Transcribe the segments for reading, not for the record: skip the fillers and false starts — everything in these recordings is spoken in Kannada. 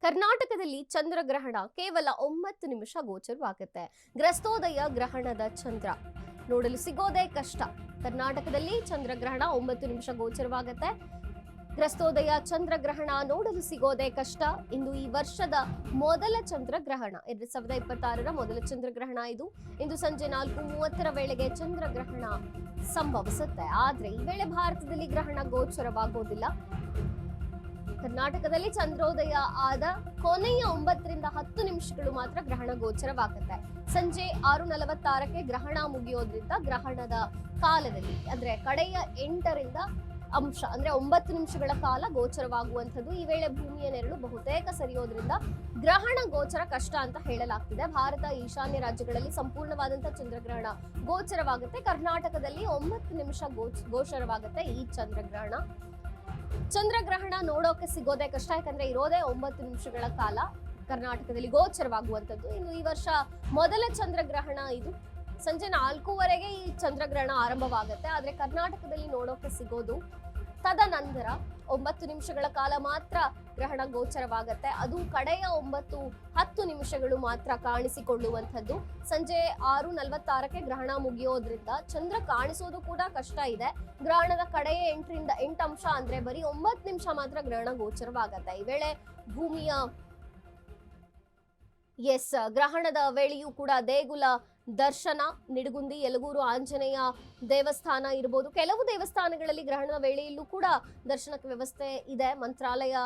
ಕರ್ನಾಟಕದಲ್ಲಿ ಚಂದ್ರಗ್ರಹಣ ಕೇವಲ 9 ನಿಮಿಷ ಗೋಚರವಾಗುತ್ತೆ. ಗ್ರಸ್ತೋದಯ ಗ್ರಹಣದ ಚಂದ್ರ ನೋಡಲು ಸಿಗೋದೇ ಕಷ್ಟ. ಕರ್ನಾಟಕದಲ್ಲಿ ಚಂದ್ರಗ್ರಹಣ 9 ನಿಮಿಷ ಗೋಚರವಾಗುತ್ತೆ. ಗ್ರಸ್ತೋದಯ ಚಂದ್ರಗ್ರಹಣ ನೋಡಲು ಸಿಗೋದೇ ಕಷ್ಟ. ಇಂದು ಈ ವರ್ಷದ ಮೊದಲ ಚಂದ್ರಗ್ರಹಣ 2026ರ ಮೊದಲ ಚಂದ್ರಗ್ರಹಣ ಇದು. ಇಂದು ಸಂಜೆ 4:30 ವೇಳೆಗೆ ಚಂದ್ರಗ್ರಹಣ ಸಂಭವಿಸುತ್ತೆ. ಆದ್ರೆ ಈ ವೇಳೆ ಭಾರತದಲ್ಲಿ ಗ್ರಹಣ ಗೋಚರವಾಗೋದಿಲ್ಲ. ಕರ್ನಾಟಕದಲ್ಲಿ ಚಂದ್ರೋದಯ ಆದ ಕೊನೆಯ 9 ರಿಂದ 10 ನಿಮಿಷಗಳು ಮಾತ್ರ ಗ್ರಹಣ ಗೋಚರವಾಗುತ್ತೆ. ಸಂಜೆ 6:46ಕ್ಕೆ ಗ್ರಹಣ ಮುಗಿಯೋದ್ರಿಂದ ಗ್ರಹಣದ ಕಾಲದಲ್ಲಿ ಅಂದ್ರೆ ಕಡೆಯ 8 ರಿಂದ ಅಂಶ ಅಂದ್ರೆ 9 ನಿಮಿಷಗಳ ಕಾಲ ಗೋಚರವಾಗುವಂಥದ್ದು. ಈ ವೇಳೆ ಭೂಮಿಯ ನೆರಳು ಬಹುತೇಕ ಸರಿಯೋದ್ರಿಂದ ಗ್ರಹಣ ಗೋಚರ ಕಷ್ಟ ಅಂತ ಹೇಳಲಾಗ್ತಿದೆ. ಭಾರತ ಈಶಾನ್ಯ ರಾಜ್ಯಗಳಲ್ಲಿ ಸಂಪೂರ್ಣವಾದಂತಹ ಚಂದ್ರಗ್ರಹಣ ಗೋಚರವಾಗುತ್ತೆ. ಕರ್ನಾಟಕದಲ್ಲಿ 9 ನಿಮಿಷ ಗೋಚರವಾಗುತ್ತೆ ಈ ಚಂದ್ರಗ್ರಹಣ ನೋಡೋಕೆ ಸಿಗೋದೇ ಕಷ್ಟ. ಯಾಕಂದ್ರೆ ಇರೋದೇ 9 ನಿಮಿಷಗಳ ಕಾಲ ಕರ್ನಾಟಕದಲ್ಲಿ ಗೋಚರವಾಗುವಂಥದ್ದು. ಇನ್ನು ಈ ವರ್ಷ ಮೊದಲ ಚಂದ್ರಗ್ರಹಣ ಇದು. ಸಂಜೆ 4:00ವರೆಗೆ ಈ ಚಂದ್ರಗ್ರಹಣ ಆರಂಭವಾಗುತ್ತೆ. ಆದ್ರೆ ಕರ್ನಾಟಕದಲ್ಲಿ ನೋಡೋಕೆ ಸಿಗೋದು ತದನಂತರ 9 ನಿಮಿಷಗಳ ಕಾಲ ಮಾತ್ರ ಗ್ರಹಣ ಗೋಚರವಾಗುತ್ತೆ. ಅದು ಕಡೆಯ 9-10 ನಿಮಿಷಗಳು ಮಾತ್ರ ಕಾಣಿಸಿಕೊಳ್ಳುವಂಥದ್ದು. ಸಂಜೆ 6:46ಕ್ಕೆ ಗ್ರಹಣ ಮುಗಿಯೋದ್ರಿಂದ ಚಂದ್ರ ಕಾಣಿಸೋದು ಕೂಡ ಕಷ್ಟ ಇದೆ. ಗ್ರಹಣದ ಕಡೆಯ 8 ರಿಂದ 8 ಅಂಶ ಅಂದ್ರೆ ಬರೀ 9 ನಿಮಿಷ ಮಾತ್ರ ಗ್ರಹಣ ಗೋಚರವಾಗುತ್ತೆ. ಈ ವೇಳೆ ಭೂಮಿಯ ಗ್ರಹಣದ ವೇಳೆಯೂ ಕೂಡ ದೇಗುಲ ದರ್ಶನ, ನಿಡಗುಂದಿ, ಯಲಗೂರು ಆಂಜನೇಯ ದೇವಸ್ಥಾನ ಇರಬಹುದು. ಕೆಲವು ದೇವಸ್ಥಾನಗಳಲ್ಲಿ ಗ್ರಹಣದ ವೇಳೆಯಲ್ಲೂ ಕೂಡ ದರ್ಶನಕ್ಕೆ ವ್ಯವಸ್ಥೆ ಇದೆ. ಮಂತ್ರಾಲಯ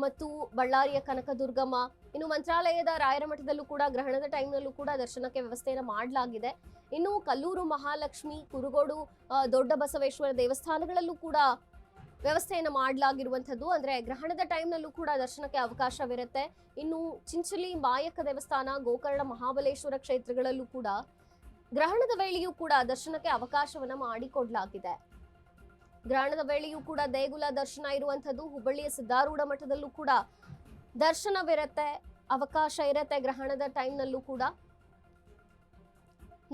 ಮತ್ತು ಬಳ್ಳಾರಿಯ ಕನಕದುರ್ಗಮ್ಮ, ಇನ್ನು ಮಂತ್ರಾಲಯದ ರಾಯರ ಮಠದಲ್ಲೂ ಕೂಡ ಗ್ರಹಣದ ಟೈಮ್ನಲ್ಲೂ ಕೂಡ ದರ್ಶನಕ್ಕೆ ವ್ಯವಸ್ಥೆಯನ್ನು ಮಾಡಲಾಗಿದೆ. ಇನ್ನು ಕಲ್ಲೂರು ಮಹಾಲಕ್ಷ್ಮಿ, ಕುರುಗೋಡು ದೊಡ್ಡ ಬಸವೇಶ್ವರ ದೇವಸ್ಥಾನಗಳಲ್ಲೂ ಕೂಡ ವ್ಯವಸ್ಥೆಯನ್ನು ಮಾಡಲಾಗಿರುವಂಥದ್ದು. ಅಂದ್ರೆ ಗ್ರಹಣದ ಟೈಮ್ನಲ್ಲೂ ಕೂಡ ದರ್ಶನಕ್ಕೆ ಅವಕಾಶವಿರುತ್ತೆ. ಇನ್ನು ಚಿಂಚಲಿ ಮಾಯಕ್ಕ ದೇವಸ್ಥಾನ, ಗೋಕರ್ಣ ಮಹಾಬಲೇಶ್ವರ ಕ್ಷೇತ್ರಗಳಲ್ಲೂ ಕೂಡ ಗ್ರಹಣದ ವೇಳೆಯೂ ಕೂಡ ದರ್ಶನಕ್ಕೆ ಅವಕಾಶವನ್ನ ಮಾಡಿಕೊಡ್ಲಾಗಿದೆ. ಗ್ರಹಣದ ವೇಳೆಯೂ ಕೂಡ ದೇಗುಲ ದರ್ಶನ ಇರುವಂಥದ್ದು. ಹುಬ್ಬಳ್ಳಿಯ ಸಿದ್ದಾರೂಢ ಮಠದಲ್ಲೂ ಕೂಡ ದರ್ಶನವಿರುತ್ತೆ, ಅವಕಾಶ ಇರುತ್ತೆ ಗ್ರಹಣದ ಟೈಮ್ನಲ್ಲೂ ಕೂಡ.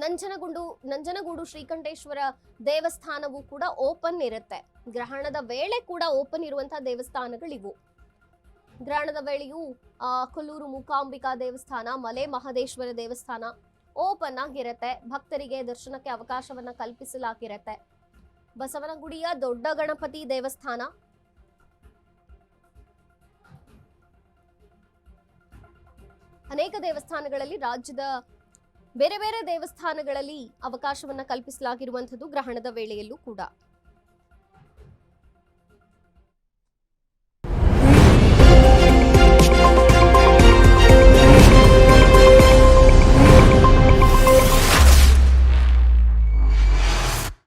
ನಂಜನಗೂಡು ಶ್ರೀಕಂಠೇಶ್ವರ ದೇವಸ್ಥಾನವೂ ಕೂಡ ಓಪನ್ ಇರುತ್ತೆ. ಗ್ರಹಣದ ವೇಳೆ ಕೂಡ ಓಪನ್ ಇರುವಂತಹ ದೇವಸ್ಥಾನಗಳಿವು. ಗ್ರಹಣದ ವೇಳೆಯೂ ಕೊಲ್ಲೂರು ಮೂಕಾಂಬಿಕಾ ದೇವಸ್ಥಾನ, ಮಲೆ ಮಹದೇಶ್ವರ ದೇವಸ್ಥಾನ ಓಪನ್ ಆಗಿರುತ್ತೆ. ಭಕ್ತರಿಗೆ ದರ್ಶನಕ್ಕೆ ಅವಕಾಶವನ್ನ ಕಲ್ಪಿಸಲಾಗಿರುತ್ತೆ. ಬಸವನಗುಡಿಯ ದೊಡ್ಡ ಗಣಪತಿ ದೇವಸ್ಥಾನ, ಅನೇಕ ದೇವಸ್ಥಾನಗಳಲ್ಲಿ, ರಾಜ್ಯದ ಬೇರೆ ಬೇರೆ ದೇವಸ್ಥಾನಗಳಲ್ಲಿ ಅವಕಾಶವನ್ನ ಕಲ್ಪಿಸಲಾಗಿರುವಂಥದ್ದು ಗ್ರಹಣದ ವೇಳೆಯಲ್ಲೂ ಕೂಡ.